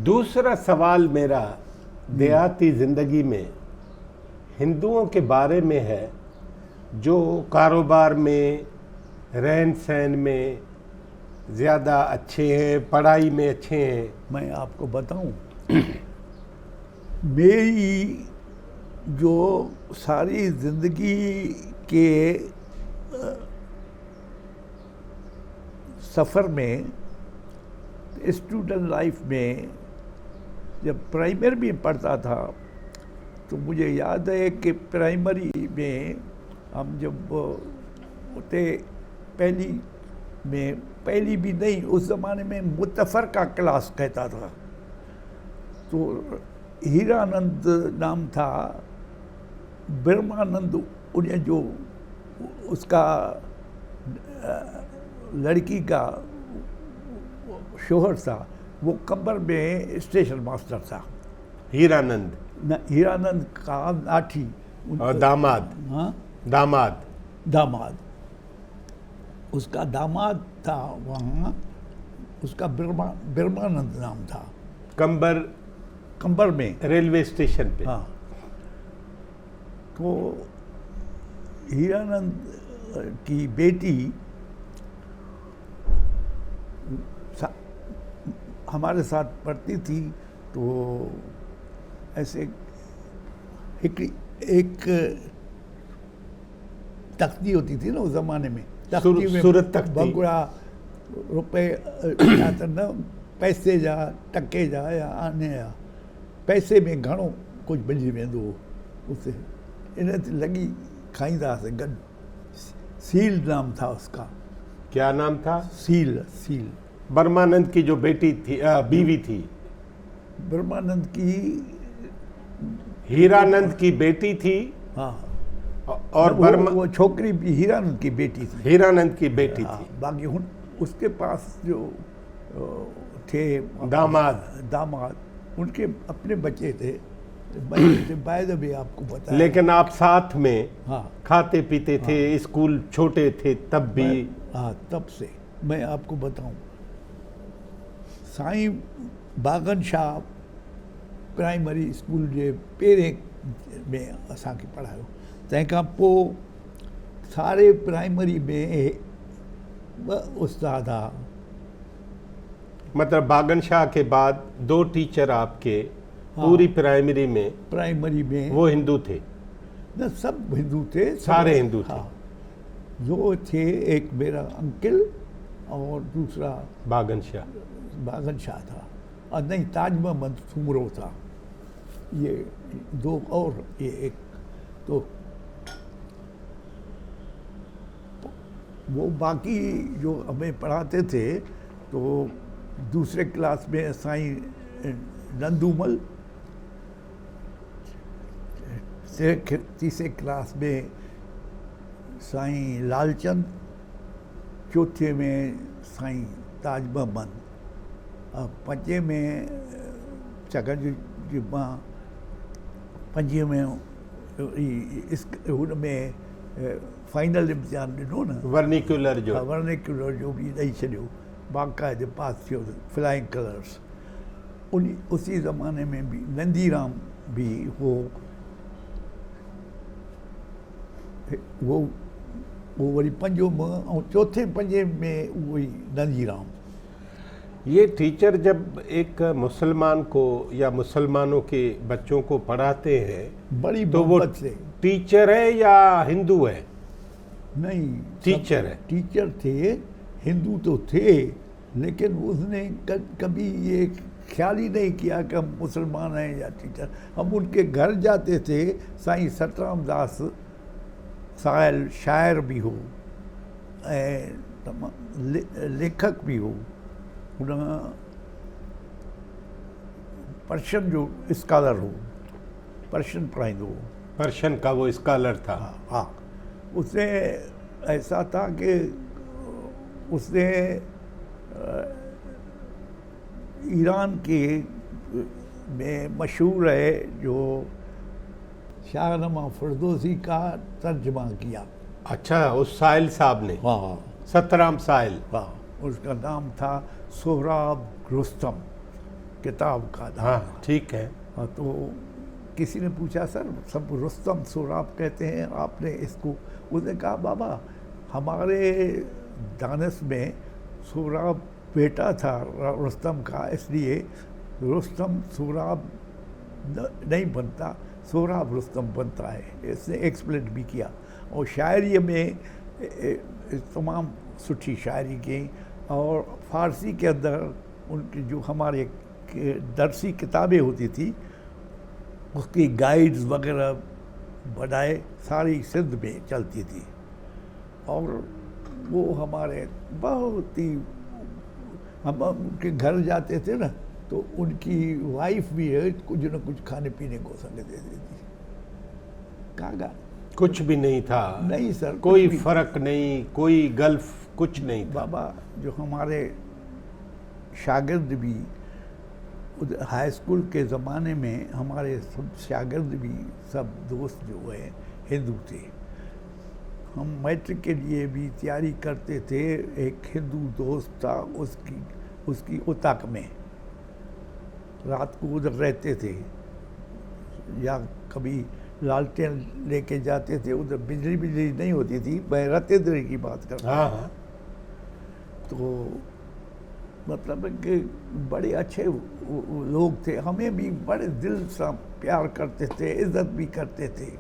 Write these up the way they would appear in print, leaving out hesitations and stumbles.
दूसरा सवाल मेरा देहाती ज़िंदगी में हिंदुओं के बारे में है, जो कारोबार में, रहन सहन में ज़्यादा अच्छे हैं, पढ़ाई में अच्छे हैं। मैं आपको बताऊं, मेरी जो सारी ज़िंदगी के सफ़र में, स्टूडेंट लाइफ में, जब प्राइमरी में पढ़ता था तो मुझे याद है कि प्राइमरी में हम जब होते पहली भी नहीं, उस ज़माने में मुतफ़रका क्लास कहता था। तो हीरानंद नाम था, ब्रह्मानंद उन्हें जो उसका लड़की का शोहर था, वो कंबर में स्टेशन मास्टर था। हीरानंद न, हीरानंद का नाठी और दामाद। हाँ, दामाद उसका दामाद था वहाँ, उसका ब्रह्मानंद नाम था। कंबर में रेलवे स्टेशन पे। हाँ, तो हीरानंद की बेटी हमारे साथ पढ़ती थी। तो ऐसे एक तख्ती होती थी ना उस ज़माने में, तख्ती में सूरत तख्ती, बगुड़ा रुपए न पैसे जा टके जा या आने जा पैसे में घणो कुछ मिली वेंदो। उसे इन लगी खाईंदासीं गॾु। सील नाम था उसका। क्या नाम था? सील। ब्रह्मानंद की जो बेटी थी, बीवी थी। ब्रह्मानंद की, हीरानंद की बेटी थी। हाँ, और वो छोकरी भी हीरानंद की बेटी थी। हीरानंद की बेटी हाँ, थी। बाकी उसके पास जो थे दामाद, उनके अपने बच्चे थे। बाय द वे आपको पता है। लेकिन आप साथ में हाँ खाते पीते थे। हाँ, स्कूल छोटे थे तब भी। हाँ, तब से मैं आपको बताऊं, साईं बागन शाह प्राइमरी स्कूल जे पहिरें में असांखे पढ़ायो। तंहिंखां पोइ सारे प्राइमरी में 2 उस्ताद हुआ। मतलब बागन शाह के बाद 2 टीचर आपके। हाँ, पूरी प्राइमरी में वो हिंदू थे? न, सब हिंदू थे, सारे हिंदू थे। हाँ, जो थे, एक मेरा अंकल और दूसरा बागन शाह था। और नहीं, ताज मोहम्मद सुमरो था। ये 2 और ये एक। तो वो बाकी जो हमें पढ़ाते थे, तो दूसरे क्लास में साईं नंदूमल, तीसरे क्लास में साईं लालचंद, चौथे में साईं ताज मोहम्मद, और 5 में छाकाणि मां 5 में हुन में फाइनल इम्तिहान ॾिनो न, वर्निकुलर जो बि ॾेई छॾियो, बाक़ाइदे पास थियो, फ्लाइंग कलर्स। उसी ज़माने में भी नंदीराम भी वो वरी 5 में, और चौथे 5 में वही नंदीराम। ये टीचर जब एक मुसलमान को या मुसलमानों के बच्चों को पढ़ाते हैं, बड़ी तो वो टीचर है या हिंदू है? नहीं, टीचर है। टीचर थे, हिंदू तो थे, लेकिन उसने कभी ये ख्याल ही नहीं किया कि हम मुसलमान हैं या टीचर। हम उनके घर जाते थे। साईं सतराम दास साहिल शायर भी हो ऐं लेखक भी हो। हुन पर्शियन जो स्कॉलर हो, पर्शियन पढ़ाईंदो हो। पर्शियन का वो स्कॉलर था। हाँ, उसने ऐसा था कि उसने ईरान के में मशहूर है जो शाहनमा फरदोसी का तर्जमा किया। अच्छा, उस साहिल साहब ने? हाँ, सतराम साहिल। हाँ, उसका नाम था सोहराब रुस्तम। किताब का नाम। हाँ ठीक है। हाँ, तो किसी ने पूछा सर सब रुस्तम सोहराब कहते हैं, आपने इसको, उसने कहा बाबा हमारे दानिश में सोहराब बेटा था रुस्तम का, इसलिए रुस्तम सोहराब नहीं बनता, सोहराब रुस्तम बनता है। इसने एक्सप्लेन भी किया। और शायरी में तमाम सुठी शायरी की, और फ़ारसी के अंदर उनकी जो हमारे दरसी किताबें होती थी उसकी गाइड्स वगैरह बनाए सारी सिंध में चलती थी। और वो हमारे बहुत ही, हम उनके घर जाते थे ना तो उनकी वाइफ भी है कुछ न कुछ खाने पीने को संग दे देती थी। कहाँ कुछ भी नहीं था? नहीं सर, कोई फर्क नहीं, कोई गल्फ कुछ नहीं था। बाबा जो हमारे शागिर्द भी हाई स्कूल के ज़माने में, हमारे सब शागिर्द भी सब दोस्त जो है हिंदू थे। हम मैट्रिक के लिए भी तैयारी करते थे। एक हिंदू दोस्त था, उसकी उतक में रात को उधर रहते थे, या कभी लालटेन लेके जाते थे। उधर बिजली नहीं होती थी, मैं रतेंद्र की बात करता हूँ। हाँ। तो मतलब कि बड़े अच्छे लोग थे, हमें भी बड़े दिल से प्यार करते थे, इज़्ज़त भी करते थे।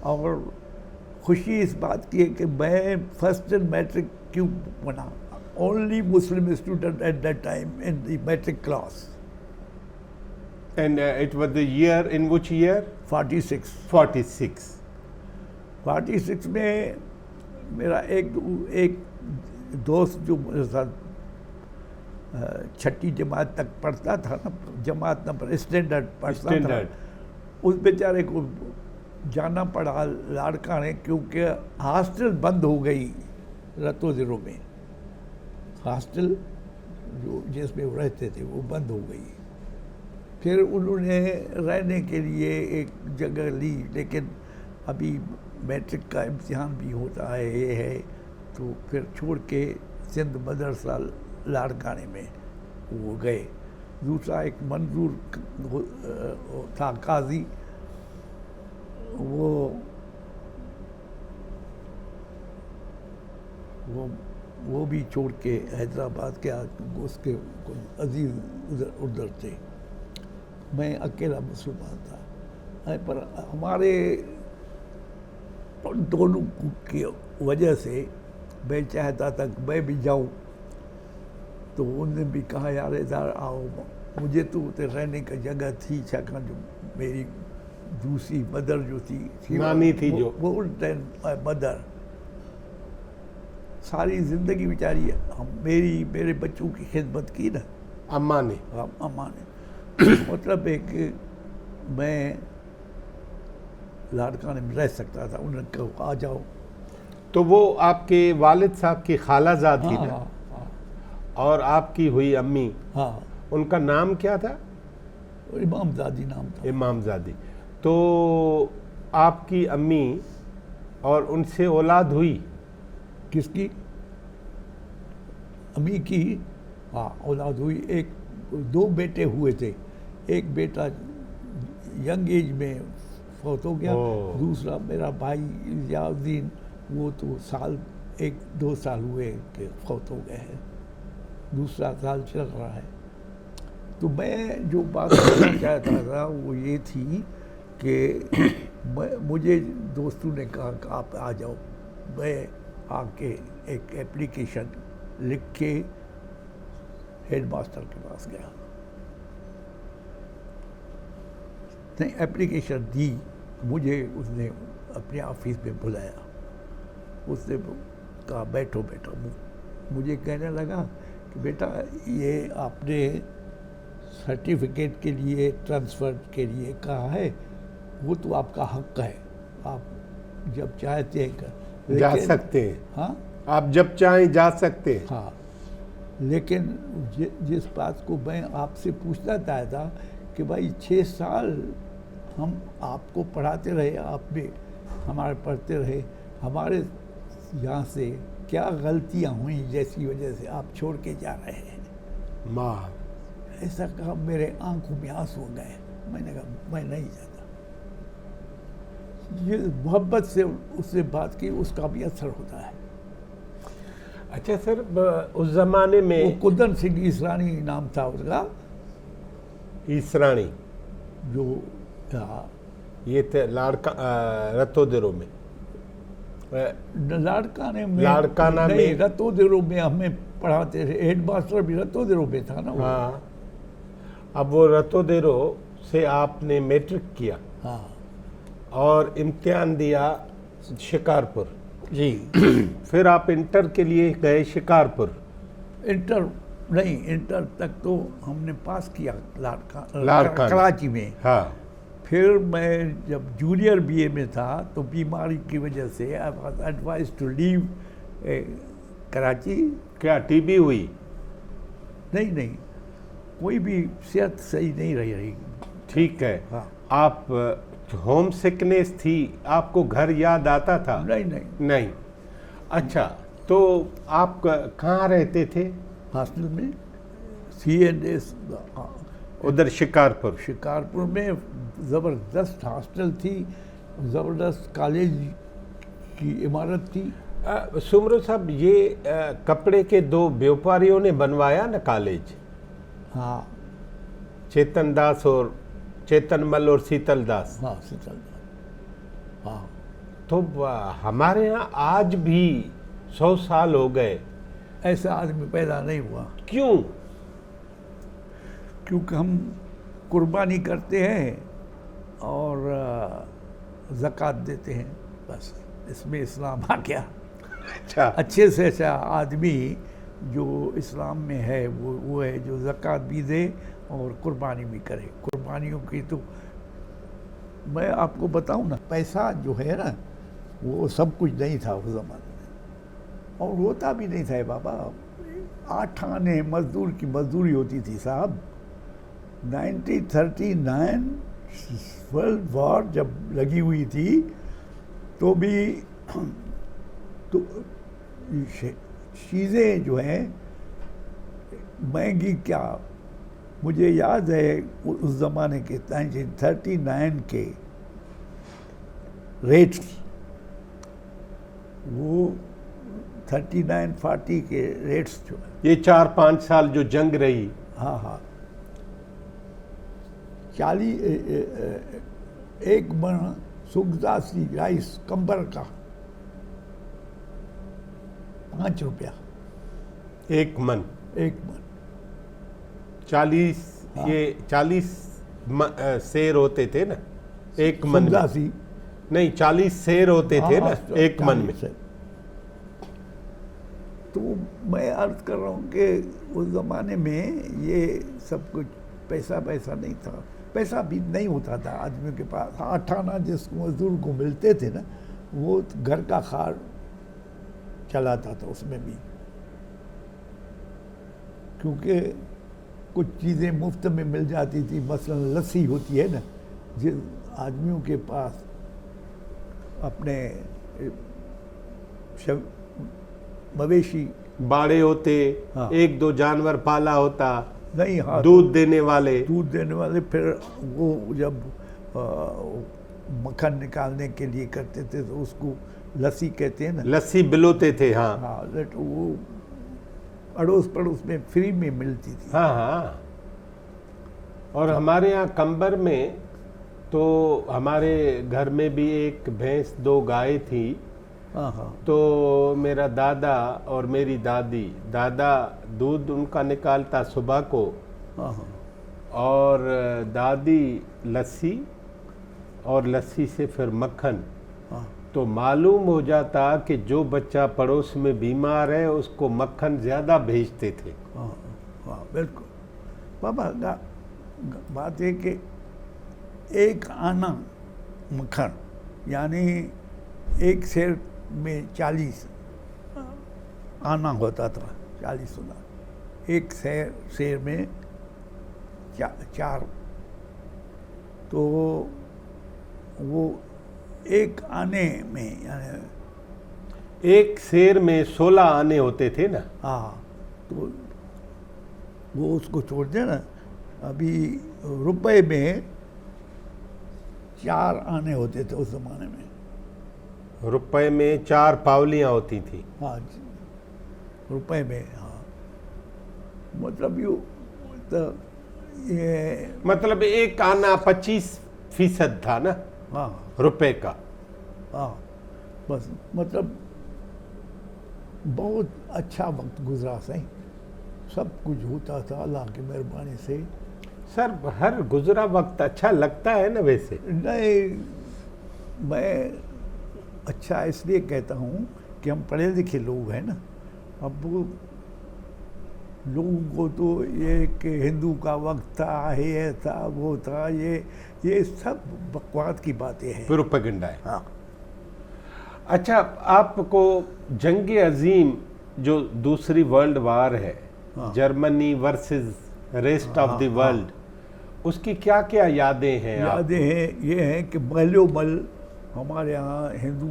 और खुशी इस बात की है कि मैं फर्स्ट इन मैट्रिक क्यों बना, only Muslim student at that time in the matric class. And it was the year, in which year? 46। 46 में मेरा एक दोस्त जो मेरे साथ छठी जमात तक पढ़ता था ना, जमात नंबर स्टैंडर्ड पढ़ता था, उस बेचारे को जाना पड़ा लाड़काने, क्योंकि हॉस्टल बंद हो गई रतोजिरो में। हॉस्टल जो जिसमें वो रहते थे वो बंद हो गई। फिर उन्होंने रहने के लिए एक जगह ली, लेकिन अभी मैट्रिक का इम्तिहान भी होता है, ये है, तो फिर छोड़ के सिंध मदरसा लाड़काने में वो गए। दूसरा एक मंजूर था काजी, वो भी छोड़ के हैदराबाद के, उसके अजीज उधर थे। मैं अकेला मुसलमान था। पर हमारे दोनों की वजह से मैं चाहता था कि मैं भी जाऊं, तो उन्होंने भी कहा यार इधर आओ। मुझे तो उधर रहने का जगह थी, छाकाणि जो मेरी दूसरी मदर जो थी नानी थी, जो वो मदर सारी ज़िंदगी बेचारी मेरे बच्चों की खिदमत की ना, अम्मा ने। अम्मा ने। मतलब एक मैं लाड़काने में रह सकता था, उन्होंने कहा आ जाओ। तो वो आपके वालिद साहब की खालाजाद थी ना? हाँ। और आपकी हुई अम्मी, हाँ, उनका नाम क्या था? इमामजादी नाम था। इमामजादी। तो आपकी अम्मी और उनसे औलाद हुई? किसकी? अम्मी की? हाँ, औलाद हुई। एक दो बेटे हुए थे। एक बेटा यंग एज में फौत हो गया, दूसरा मेरा भाई इलियाउद्दीन, वो तो एक दो साल हुए कि फौत हो गए हैं, दूसरा साल चल रहा है। तो मैं जो बात करना चाहता था वो ये थी कि मुझे दोस्तों ने कहा कि आप आ जाओ। मैं आके एक एप्लीकेशन लिख के हेड मास्टर के पास गया, नहीं एप्लीकेशन दी, मुझे उसने अपने ऑफिस में बुलाया। उसने कहा बैठो। मुझे कहने लगा कि बेटा ये आपने सर्टिफिकेट के लिए, ट्रांसफ़र के लिए कहा है, वो तो आपका हक है, आप जब चाहते हैं जा सकते हैं। हाँ, आप जब चाहें जा सकते हैं। हाँ, लेकिन जिस बात को मैं आपसे पूछना चाहता कि भाई 6 साल हम आपको पढ़ाते रहे, आप भी हमारे पढ़ते रहे, हमारे यहाँ से क्या गलतियाँ हुई जैसी वजह से आप छोड़ के जा रहे हैं? माँ ऐसा कहा, मेरे आंखों में आंसू हो गए। मैंने कहा मैं नहीं जाता। ये मोहब्बत से उससे बात की, उसका भी असर होता है। अच्छा सर, उस जमाने वो में कुंदन सिंह ईसरानी नाम था उसका, ईसरानी, जो था ये थे लाड़का रतोदेरो में, लाड़काने में, लाड़काना नहीं, में, रतोदेरो में हमें पढ़ाते थे। हेड मास्टर भी रतोदेरो में था ना वो। हाँ। अब वो रतोदेरो से आपने मैट्रिक किया हाँ और इम्तिहान दिया शिकारपुर, जी। फिर आप इंटर के लिए गए शिकारपुर। इंटर नहीं, इंटर तक तो हमने पास किया लाड़काना। कराची में। हाँ। फिर मैं जब जूनियर बीए में था तो बीमारी की वजह से I was advise to leave Karachi. क्या टीबी हुई? नहीं नहीं, कोई भी सेहत सही नहीं रही। ठीक है। हाँ। आप होम सिकनेस थी, आपको घर याद आता था? नहीं नहीं, नहीं। अच्छा, तो आप कहाँ रहते थे? हॉस्टल में, CNS उधर शिकारपुर। शिकारपुर में ज़बरदस्त हॉस्टल थी, ज़बरदस्त कॉलेज की इमारत थी। सुमरो साहब, ये कपड़े के दो व्यापारियों ने बनवाया ना कॉलेज, हाँ चेतन दास और चेतनमल और शीतल दास। हाँ शीतल, हाँ। तो हमारे यहाँ आज भी 100 साल हो गए, ऐसा आदमी पैदा नहीं हुआ। क्यों? क्योंकि हम कुर्बानी करते हैं और ज़कात देते हैं, बस इसमें इस्लाम आ गया। अच्छा। अच्छे से अच्छा आदमी जो इस्लाम में है वो है जो ज़कात भी दे और कुर्बानी भी करे। कुर्बानियों की तो मैं आपको बताऊं ना, पैसा जो है ना वो सब कुछ नहीं था उस ज़माने में, और होता भी नहीं था बाबा। 8 आने मजदूर की मजदूरी होती थी साहब। 1939 वर्ल्ड वॉर जब लगी हुई थी तो भी तो चीज़ें जो हैं महंगी क्या, मुझे याद है उस ज़माने के 1939 के रेट्स, वो 39-40 के रेट्स जो है, ये 4-5 साल जो जंग रही, हाँ हाँ, 40 एक मन सुगदासी राइस कंबर का 5 रुपया एक मन, एक मन। 40, हाँ। ये 40 शेर होते थे ना एक मन में? सुगदासी नहीं, 40 शेर होते थे ना हाँ, एक मन में। तो मैं अर्ज कर रहा हूँ कि उस ज़माने में ये सब कुछ पैसा नहीं था। पैसा भी नहीं होता था आदमियों के पास। 8 आना जिसको मजदूर को मिलते थे ना, वो घर का खार चलाता था उसमें भी, क्योंकि कुछ चीज़ें मुफ्त में मिल जाती थी। मसलन लस्सी होती है ना, जिस आदमियों के पास अपने मवेशी बाड़े होते, हाँ। 1-2 जानवर पाला होता, नहीं, हाँ, दूध देने वाले, फिर वो जब मक्खन निकालने के लिए करते थे तो उसको लस्सी कहते हैं ना। लस्सी बिलोते थे। हाँ हाँ, वो अड़ोस पड़ोस में फ्री में मिलती थी। हाँ हाँ। और हमारे यहाँ कंबर में तो हमारे घर में भी एक भैंस 2 गाय थी। हाँ हाँ, तो मेरा दादा और मेरी दादी, दादा दूध उनका निकालता सुबह को हाँ हाँ, और दादी लस्सी, और लस्सी से फिर मक्खन। हाँ तो मालूम हो जाता कि जो बच्चा पड़ोस में बीमार है उसको मक्खन ज़्यादा भेजते थे। हाँ हाँ, बिल्कुल बाबा। बात है कि 1 आना मक्खन, यानी एक शेर में 40 आना होता था, 40 आना। एक शेर में 4, तो वो 1 आने में, यानी एक शेर में 16 आने होते थे ना। हाँ, तो वो उसको छोड़ दे ना, अभी रुपए में 4 आने होते थे उस ज़माने में। रुपए में 4 पावलियाँ होती थी। हाँ, रुपए में, हाँ। मतलब यू तो ये, मतलब एक आना 25% था ना हाँ रुपए का। हाँ, बस मतलब बहुत अच्छा वक्त गुजरा सही, सब कुछ होता था अल्लाह की मेहरबानी से। सर हर गुजरा वक्त अच्छा लगता है ना वैसे? नहीं, मैं अच्छा इसलिए कहता हूँ कि हम पढ़े लिखे लोग हैं ना। अब वो लोगों को तो ये कि हिंदू का वक्त था, ये था, वो था, ये सब बकवास की बातें हैं। प्रोपेगेंडा है। हाँ, अच्छा, आपको जंग अजीम जो दूसरी वर्ल्ड वार है, हाँ। Germany versus rest of the हाँ, वर्ल्ड, उसकी क्या क्या यादें हैं यादें हैं, ये हैं कि मल हमारे यहाँ हिंदू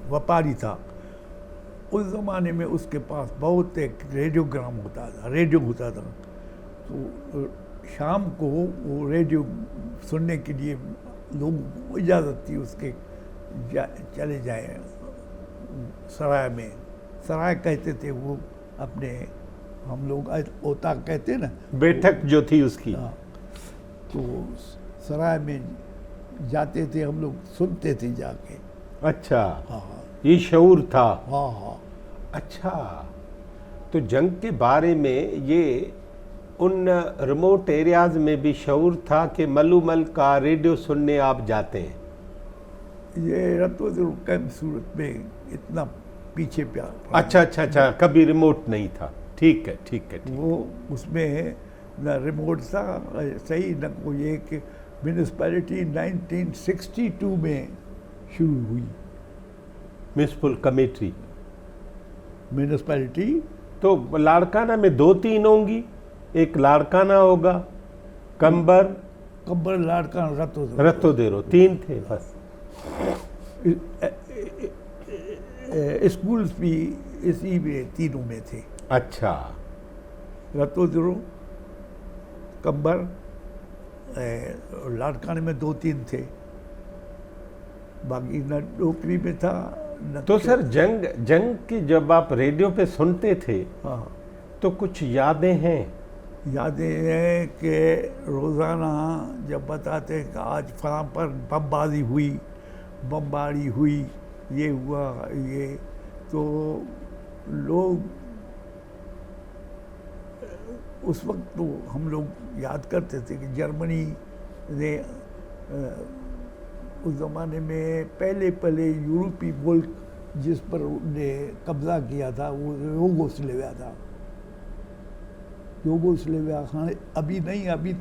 व्यापारी था। उस ज़माने में उसके पास बहुत एक रेडियो होता था। तो शाम को वो रेडियो सुनने के लिए लोगों को इजाज़त थी उसके चले जाए सराय में। सराय कहते थे वो अपने, हम लोग ओता कहते ना, बैठक जो थी उसकी। हाँ, तो सराय में जाते थे हम लोग, सुनते थे जाके। अच्छा, हाँ ये शऊर था। हाँ हाँ। अच्छा, तो जंग के बारे में ये उन रिमोट एरियाज में भी शऊर था कि मलूमल का रेडियो सुनने आप जाते हैं? ये रतों कैंप सूरत में इतना पीछे प्यार। अच्छा, कभी रिमोट नहीं था। ठीक है, ठीक है, ठीक। वो उसमें न रिमोट था सही, न कोई एक म्यूनिसपैलिटी 1962 में शुरू हुई। म्यूनिसिपल कमेटी म्यूनिसपैलिटी तो लाड़काना में 2-3 होंगी। एक लाड़काना होगा, कंबर लाड़का रतोदेरो, 3 थे बस। स्कूल्स भी इसी में तीनों में थे। अच्छा, रतोदरो, कंबर, लाड़काने में 2-3 थे, बाकी न डोकरी में था न। तो सर जंग की जब आप रेडियो पे सुनते थे, हाँ, तो कुछ यादें हैं? यादें हैं कि रोज़ाना जब बताते कि आज फलां पर बमबारी हुई, ये हुआ, ये, तो लोग उस वक्त तो हम लोग याद करते थे कि जर्मनी ने उस ज़माने में पहले यूरोपीय मुल्क जिस पर उन्होंने कब्ज़ा किया था वो यूगोस्लाविया था। यूगोस्लाविया अभी नहीं, अभी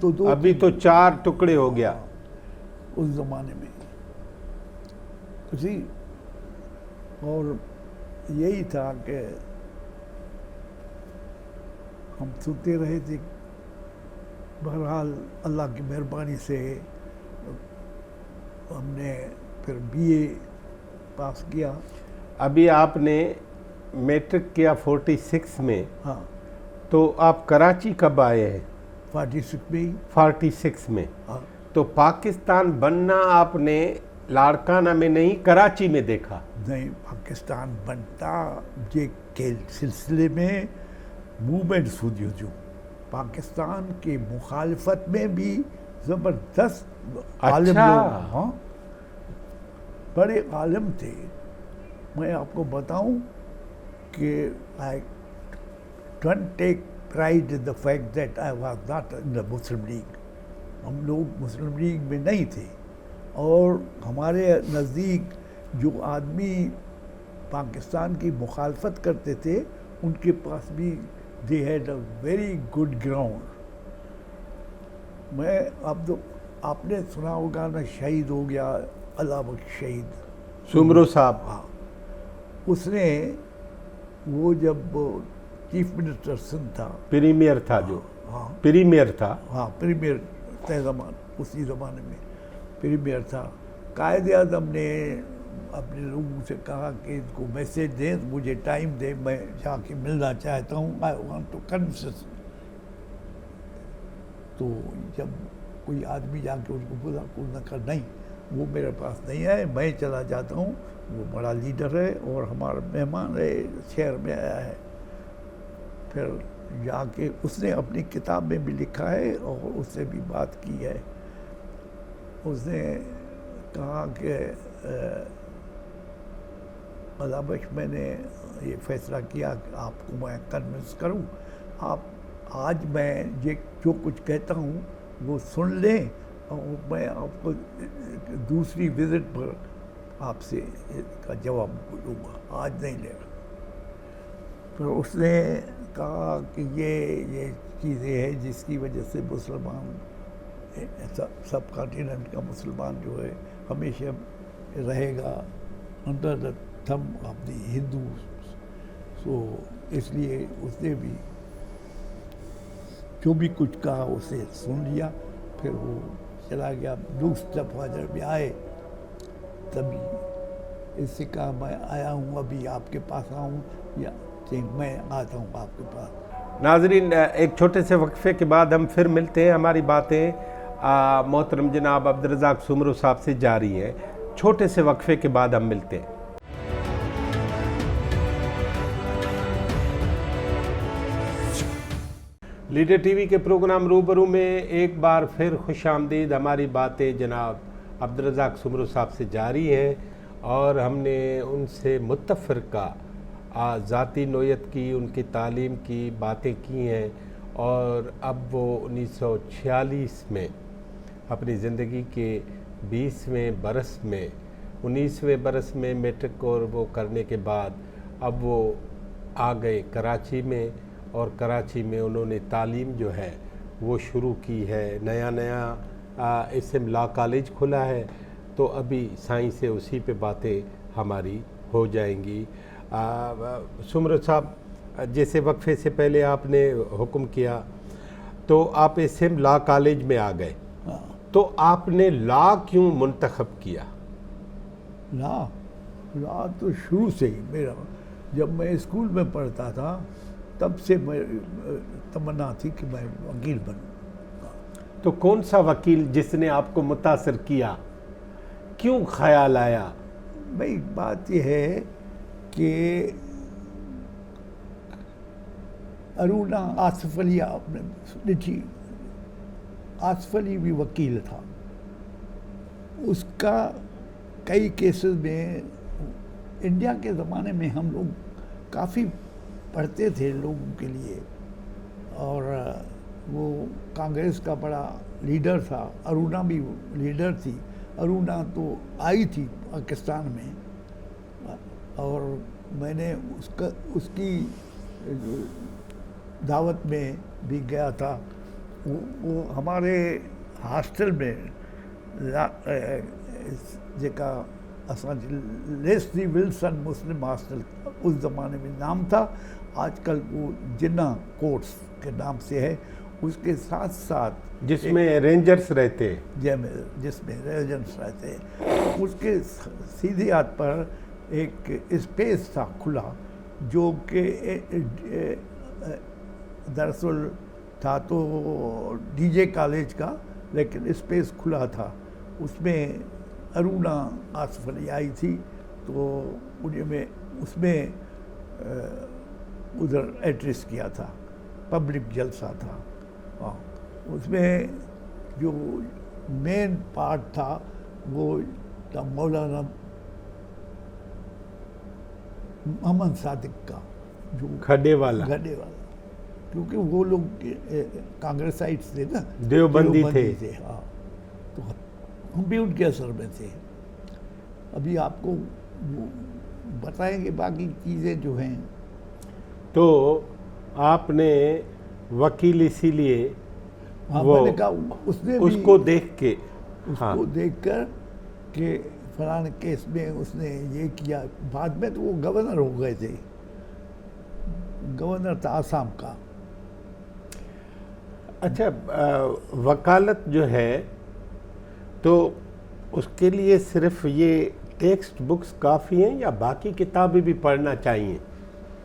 तो 4 टुकड़े हो गया उस ज़माने में। उसी और यही था कि हम सुनते रहे थे। बहरहाल अल्लाह की मेहरबानी से हमने फिर बीए पास किया। अभी आपने मैट्रिक किया 46 में, हाँ, तो आप कराची कब आए हैं? 46 में। 46 में। हाँ, तो पाकिस्तान बनना आपने लाड़काना में नहीं, कराची में देखा? नहीं, पाकिस्तान बनता जे के सिलसिले में मूवमेंट्स हुई जो पाकिस्तान के मुखालफत में भी ज़बरदस्त आलिम लोग, हाँ, बड़े आलिम थे। मैं आपको बताऊं कि I don't take pride in the fact that I was not in the Muslim League. हम लोग मुस्लिम लीग में नहीं थे, और हमारे नज़दीक जो आदमी पाकिस्तान की मुखालफत करते थे उनके पास भी they had a very good ground. मैं अब तो आपने सुना होगा ना, शहीद हो गया अल्लाह बख्श शहीद सुमरो साहब। हाँ, उसने वो जब चीफ मिनिस्टर सिंध था, प्रीमियर था जो, हाँ प्रीमियर था, हाँ, प्रीमियर तय ज़मान, उसी ज़माने में प्रीमियर था। कायदे आज़म ने अपने लोगों से कहा कि इनको मैसेज दें, मुझे टाइम दें, मैं जाके मिलना चाहता हूँ, आई वांट टू कन्वर्स तो जब कोई आदमी जाके उनको बोला उन्होंने कहा नहीं, वो मेरे पास नहीं है, मैं चला जाता हूँ, वो बड़ा लीडर है और हमारा मेहमान है, शहर में आया है। फिर जाके उसने अपनी किताब में भी लिखा है और उससे भी बात की है। उसने कहा कि अलाबश मैंने ये फैसला किया कि आपको मैं कन्विंस करूं, आप आज मैं जो कुछ कहता हूं वो सुन लें और मैं आपको दूसरी विज़िट पर आपसे का जवाब दूंगा, आज नहीं लेगा। तो उसने कहा कि ये चीज़ें हैं जिसकी वजह से मुसलमान सब कॉन्टिनेंट का मुसलमान जो है हमेशा रहेगा under the thumb of the Hindu. So इसलिए उसने भी जो भी कुछ कहा उसे सुन लिया, फिर वो चला गया। दूसरी दफ़ा जब आए तभी इससे कहा मैं आया हूँ, अभी आपके पास आऊँ या मैं आता हूँ आपके पास। नाजरीन, एक छोटे से वक्फे के बाद हम फिर मिलते हैं। हमारी बातें मोहतरम जनाब अब्दुल रज़ाक सुमरो साहब से जारी है। छोटे से वक्फे के बाद हम मिलते हैं। लीडर टीवी के प्रोग्राम रूबरू में एक बार फिर खुश आमदीद। हमारी बातें जनाब अब्दुल रज़ाक सुमरो साहब से जारी हैं और हमने उनसे मुतफ़र्रिक़ा ज़ाती नोयत की, उनकी तालीम की बातें की हैं और अब वो 1946 में अपनी ज़िंदगी के 20वें बरस में 19वें बरस में मैट्रिक और वो करने के बाद अब वो आ गए कराची में और कराची में उन्होंने तालीम जो है वो शुरू की है। नया इसम लॉ कॉलेज खुला है, तो अभी साईं से उसी पे बातें हमारी हो जाएंगी। सुमरो साहब, जैसे वक्फे से पहले आपने हुक्म किया तो आप इसम लॉ कॉलेज में आ गए, तो आपने लॉ क्यों मुंतखब किया? लॉ तो शुरू से ही मेरा, जब मैं स्कूल में पढ़ता था तब से मैं तमन्ना थी कि मैं वकील बनूं। तो कौन सा वकील जिसने आपको मुतासिर किया, क्यों ख्याल आया? भाई बात यह है कि अरुणा आसिफ अली आपने लिखी, आसिफ अली भी वकील था, उसका कई केसेस में इंडिया के ज़माने में हम लोग काफ़ी पढ़ते थे लोगों के लिए, और वो कांग्रेस का बड़ा लीडर था, अरुणा भी लीडर थी। अरुणा तो आई थी पाकिस्तान में और मैंने उसकी दावत में भी गया था। वो हमारे हॉस्टल में जेका असां लेस्ली विल्सन मुस्लिम हॉस्टल उस ज़माने में नाम था, आजकल वो जिन्ना कोर्ट्स के नाम से है। उसके साथ साथ जिसमें रेंजर्स रहते, जिसमें रेंजर्स रहते, उसके सीधे हाथ पर एक स्पेस था खुला, जो कि दरअसल था तो डीजे कॉलेज का, लेकिन स्पेस खुला था। उसमें अरुणा आसिफ अली आई थी, तो उसमें उधर एड्रेस किया था, पब्लिक जलसा था। हाँ, उसमें जो मेन पार्ट था वो था मौलाना मोहम्मद सादिक का, जो खड्डे वाला, क्योंकि वो लोग कांग्रेसाइट्स थे ना, देवबंदी थे। हाँ, तो हम भी उनके असर में थे। अभी आपको बताएंगे बाकी चीज़ें जो हैं। तो आपने वकील इसीलिए मैंने कहा उसने उसको देख के, उसको देखकर कि फलाने केस में उसने ये किया। बाद में तो वो गवर्नर हो गए थे, गवर्नर था आसाम का। अच्छा, वकालत जो है तो उसके लिए सिर्फ ये टेक्स्ट बुक्स काफ़ी हैं या बाकी किताबें भी पढ़ना चाहिए?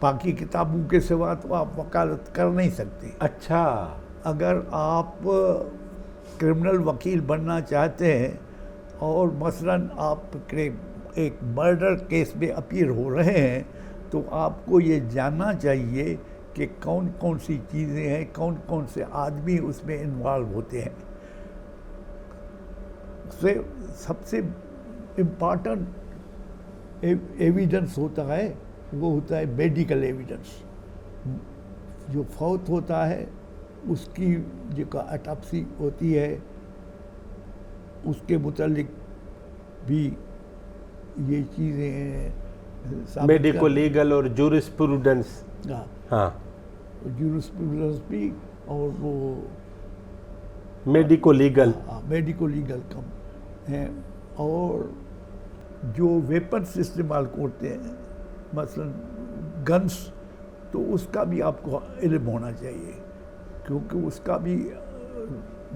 बाकी किताबों के सिवा तो आप वकालत कर नहीं सकते। अच्छा, अगर आप क्रिमिनल वकील बनना चाहते हैं और मसलन आप एक मर्डर केस में अपीयर हो रहे हैं, तो आपको ये जानना चाहिए कि कौन कौन सी चीज़ें हैं, कौन कौन से आदमी उसमें इन्वॉल्व होते हैं। सबसे इम्पॉर्टेंट एविडेंस होता है, वो होता है मेडिकल एविडेंस। जो फौत होता है उसकी जो ऑटोप्सी होती है, उसके मुतालिक भी ये चीज़ें मेडिको लीगल और जूरिस्प्रूडेंस, हाँ जूरिस्प्रूडेंस भी, और वो मेडिको लीगल, मेडिको लीगल कम हैं। और जो वेपन्स इस्तेमाल करते हैं, मसलन गन्स, तो उसका भी आपको इल्म होना चाहिए, क्योंकि उसका भी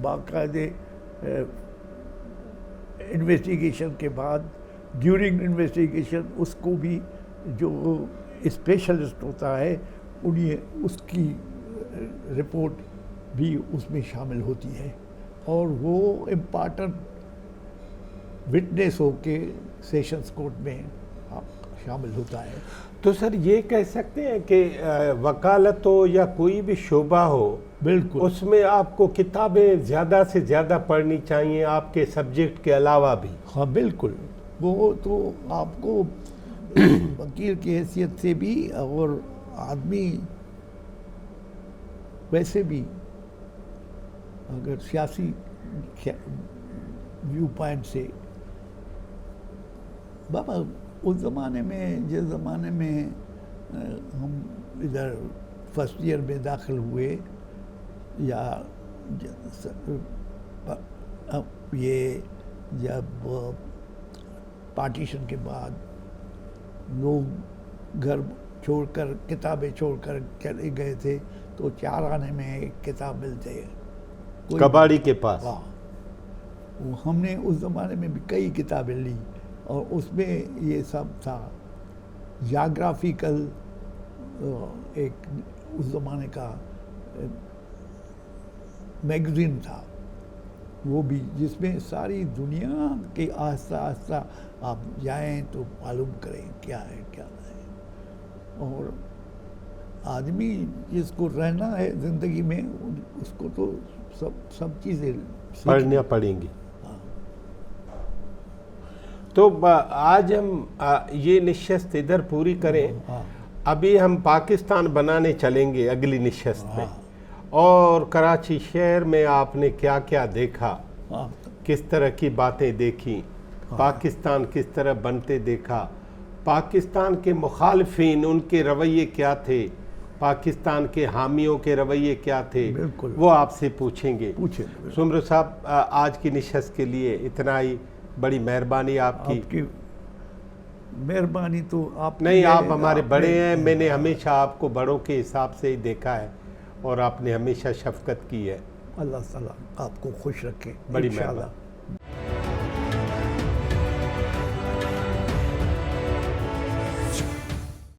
बाकायदे इन्वेस्टिगेशन के बाद, ड्यूरिंग इन्वेस्टिगेशन, उसको भी जो स्पेशलिस्ट होता है उसकी रिपोर्ट भी उसमें शामिल होती है, और वो इम्पॉर्टेंट विटनेस होके सेशंस कोर्ट में शामिल होता है। तो सर ये कह सकते हैं कि वकालत हो या कोई भी शोबा हो, बिल्कुल उसमें आपको किताबें ज़्यादा से ज़्यादा पढ़नी चाहिए, आपके सब्जेक्ट के अलावा भी। हाँ बिल्कुल, वो तो आपको वकील की हैसियत से भी, और आदमी वैसे भी अगर सियासी व्यू पॉइंट से, बाबा उस ज़माने में, जिस ज़माने में हम इधर फर्स्ट ईयर में दाखिल हुए, या ये जब पार्टीशन के बाद लोग घर छोड़कर, किताबें छोड़कर चले गए थे, तो 4 आने में एक किताब मिलते हैं कबाड़ी के पास। हाँ, वो हमने उस ज़माने में भी कई किताबें ली, और उसमें ये सब था। जाग्राफिकल एक उस ज़माने का मैगज़ीन था, वो भी, जिसमें सारी दुनिया के आस्ता आस्ता आप जाएं तो मालूम करें क्या है क्या नहीं। और आदमी जिसको रहना है ज़िंदगी में, उसको तो सब चीज़ें पढ़ना पड़ेंगी। तो आज हम ये निश्चित इधर पूरी करें। अभी हम पाकिस्तान बनाने चलेंगे अगली निश्चित में, और कराची शहर में आपने क्या क्या देखा, किस तरह की बातें देखी, पाकिस्तान किस तरह बनते देखा, पाकिस्तान के मुखालफिन उनके रवैये क्या थे, पाकिस्तान के हामियों के रवैये क्या थे, वो आपसे पूछेंगे। सुमर साहब, आज की निश्चित के लिए इतना ही। बड़ी मेहरबानी आपकी। मेहरबानी तो आप नहीं, आप हमारे बड़े हैं, मैंने हमेशा आपको बड़ों के हिसाब से ही देखा है, और आपने हमेशा शफकत की है। अल्लाह ताला आपको खुश रखे। बड़ी मेहरबानी।